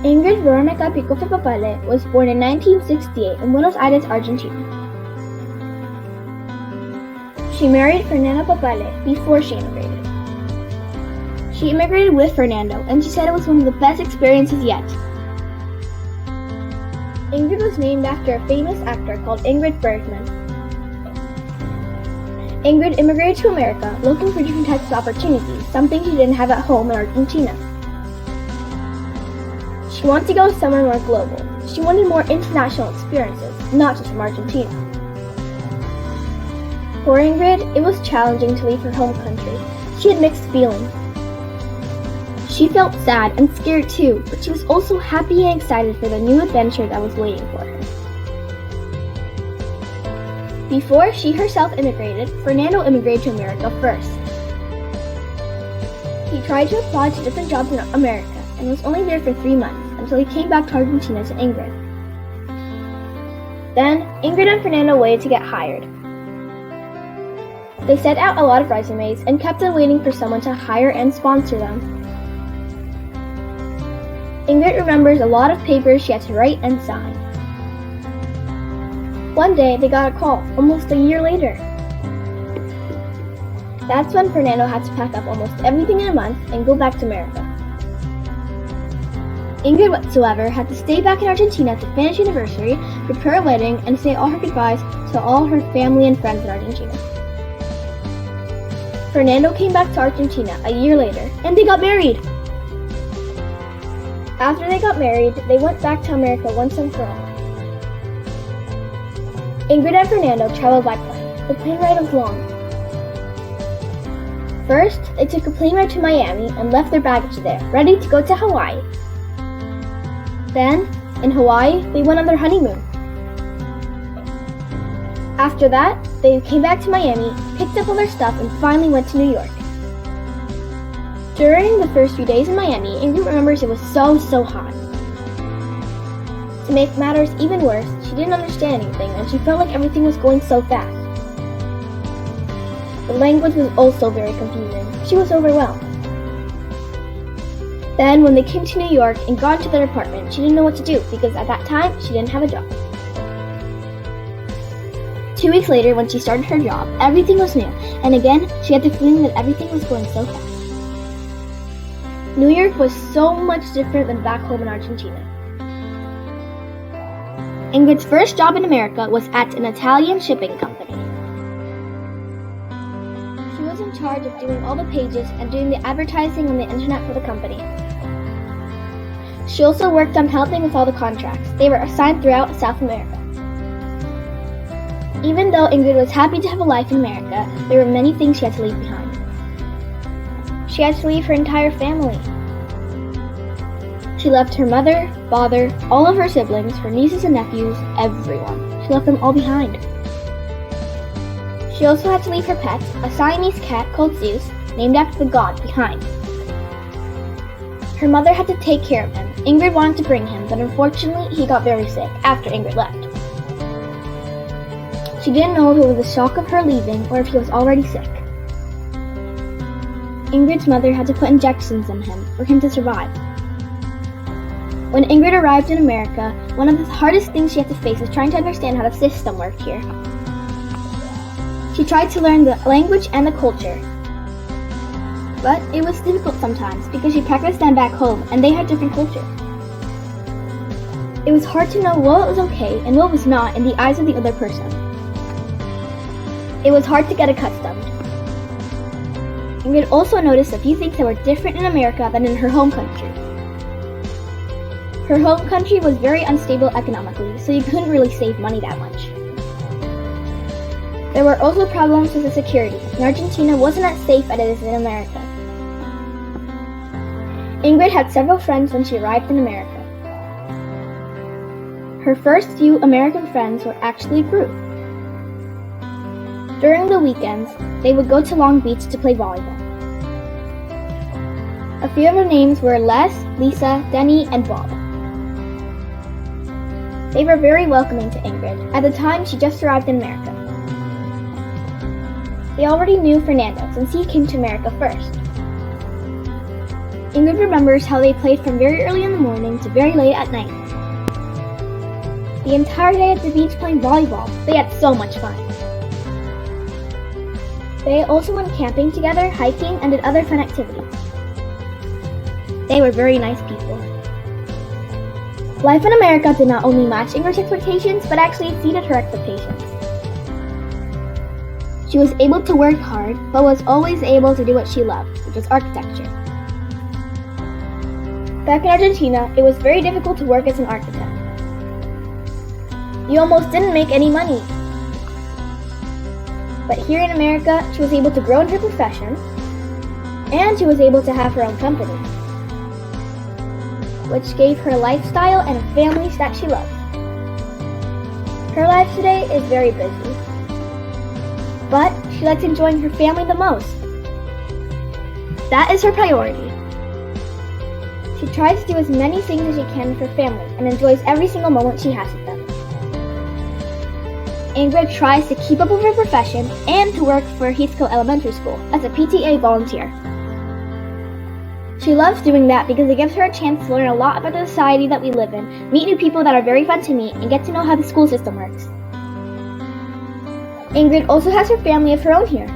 Ingrid Veronica Papale was born in 1968 in Buenos Aires, Argentina. She married Fernando Papale before she immigrated. She immigrated with Fernando, and she said it was one of the best experiences yet. Ingrid was named after a famous actor called Ingrid Bergman. Ingrid immigrated to America looking for different types of opportunities, something she didn't have at home in Argentina. She wanted to go somewhere more global. She wanted more international experiences, not just from Argentina. For Ingrid, it was challenging to leave her home country. She had mixed feelings. She felt sad and scared too, but she was also happy and excited for the new adventure that was waiting for her. Before she herself immigrated, Fernando immigrated to America first. He tried to apply to different jobs in America and was only there for 3 months until he came back to Argentina to Ingrid. Then, Ingrid and Fernando waited to get hired. They sent out a lot of resumes and kept on waiting for someone to hire and sponsor them. Ingrid remembers a lot of papers she had to write and sign. One day, they got a call, almost a year later. That's when Fernando had to pack up almost everything in a month and go back to America. Ingrid whatsoever had to stay back in Argentina to finish university, prepare a wedding, and say all her goodbyes to all her family and friends in Argentina. Fernando came back to Argentina a year later, and they got married. After they got married, they went back to America once and for all. Ingrid and Fernando traveled by plane. The plane ride was long. First, they took a plane ride to Miami and left their baggage there, ready to go to Hawaii. Then, in Hawaii, they went on their honeymoon. After that, they came back to Miami, picked up all their stuff, and finally went to New York. During the first few days in Miami, Ingrid remembers it was so hot. To make matters even worse, she didn't understand anything, and she felt like everything was going so fast. The language was also very confusing. She was overwhelmed. Then, when they came to New York and got into their apartment, she didn't know what to do because at that time, she didn't have a job. 2 weeks later, when she started her job, everything was new, and again, she had the feeling that everything was going so fast. New York was so much different than back home in Argentina. Ingrid's first job in America was at an Italian shipping company. She was in charge of doing all the pages and doing the advertising on the internet for the company. She also worked on helping with all the contracts. They were assigned throughout South America. Even though Ingrid was happy to have a life in America, there were many things she had to leave behind. She had to leave her entire family. She left her mother, father, all of her siblings, her nieces and nephews, everyone. She left them all behind. She also had to leave her pet, a Siamese cat called Zeus, named after the god, behind. Her mother had to take care of him. Ingrid wanted to bring him, but unfortunately he got very sick after Ingrid left. She didn't know if it was the shock of her leaving or if he was already sick. Ingrid's mother had to put injections in him for him to survive. When Ingrid arrived in America, one of the hardest things she had to face was trying to understand how the system worked here. She tried to learn the language and the culture, but it was difficult sometimes because she practiced them back home and they had different cultures. It was hard to know what was okay and what was not in the eyes of the other person. It was hard to get accustomed. Ingrid also noticed a few things that were different in America than in her home country. Her home country was very unstable economically, so you couldn't really save money that much. There were also problems with the security, and Argentina wasn't as safe as it is in America. Ingrid had several friends when she arrived in America. Her first few American friends were actually a group. During the weekends, they would go to Long Beach to play volleyball. A few of their names were Les, Lisa, Denny, and Bob. They were very welcoming to Ingrid. At the time, she just arrived in America. They already knew Fernando since he came to America first. Ingrid remembers how they played from very early in the morning to very late at night. The entire day at the beach playing volleyball, they had so much fun. They also went camping together, hiking, and did other fun activities. They were very nice people. Life in America did not only match Ingrid's expectations, but actually exceeded her expectations. She was able to work hard, but was always able to do what she loved, which was architecture. Back in Argentina, it was very difficult to work as an architect. You almost didn't make any money. But here in America, she was able to grow in her profession, and she was able to have her own company, which gave her a lifestyle and a family that she loved. Her life today is very busy, but she likes enjoying her family the most. That is her priority. She tries to do as many things as she can with her family and enjoys every single moment she has with them. Ingrid tries to keep up with her profession and to work for Heathcote Elementary School as a PTA volunteer. She loves doing that because it gives her a chance to learn a lot about the society that we live in, meet new people that are very fun to meet, and get to know how the school system works. Ingrid also has her family of her own here.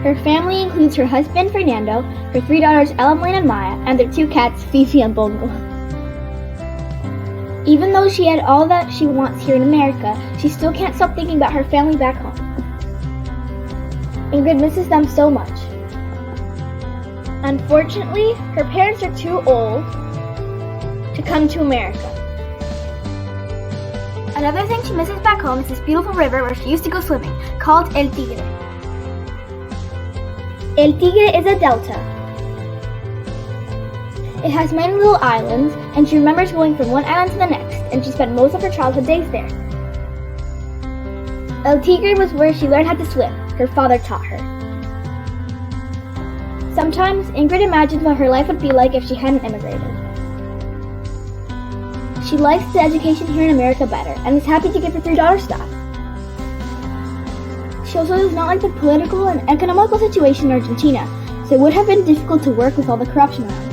Her family includes her husband, Fernando, her 3 daughters, Ella, Blaine, and Maia, and their 2 cats, Fifi and Bongo. Even though she had all that she wants here in America, she still can't stop thinking about her family back home. Ingrid misses them so much. Unfortunately, her parents are too old to come to America. Another thing she misses back home is this beautiful river where she used to go swimming, called El Tigre. El Tigre is a delta. It has many little islands, and she remembers going from one island to the next, and she spent most of her childhood days there. El Tigre was where she learned how to swim. Her father taught her. Sometimes, Ingrid imagines what her life would be like if she hadn't immigrated. She likes the education here in America better, and is happy to give her 3 daughters that. She also does not like the political and economical situation in Argentina, so it would have been difficult to work with all the corruption around.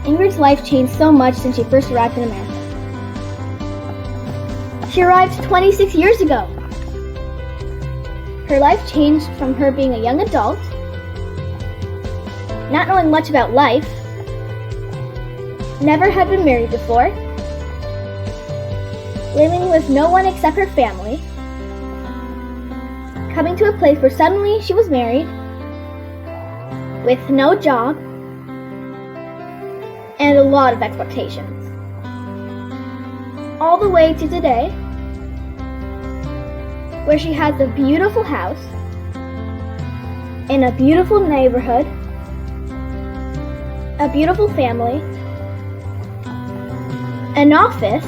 Ingrid's life changed so much since she first arrived in America. She arrived 26 years ago. Her life changed from her being a young adult, not knowing much about life, never had been married before, living with no one except her family, coming to a place where suddenly she was married, with no job, and a lot of expectations. All the way to today, where she has a beautiful house, in a beautiful neighborhood, a beautiful family, an office,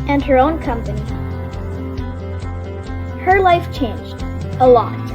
and her own company. Her life changed a lot.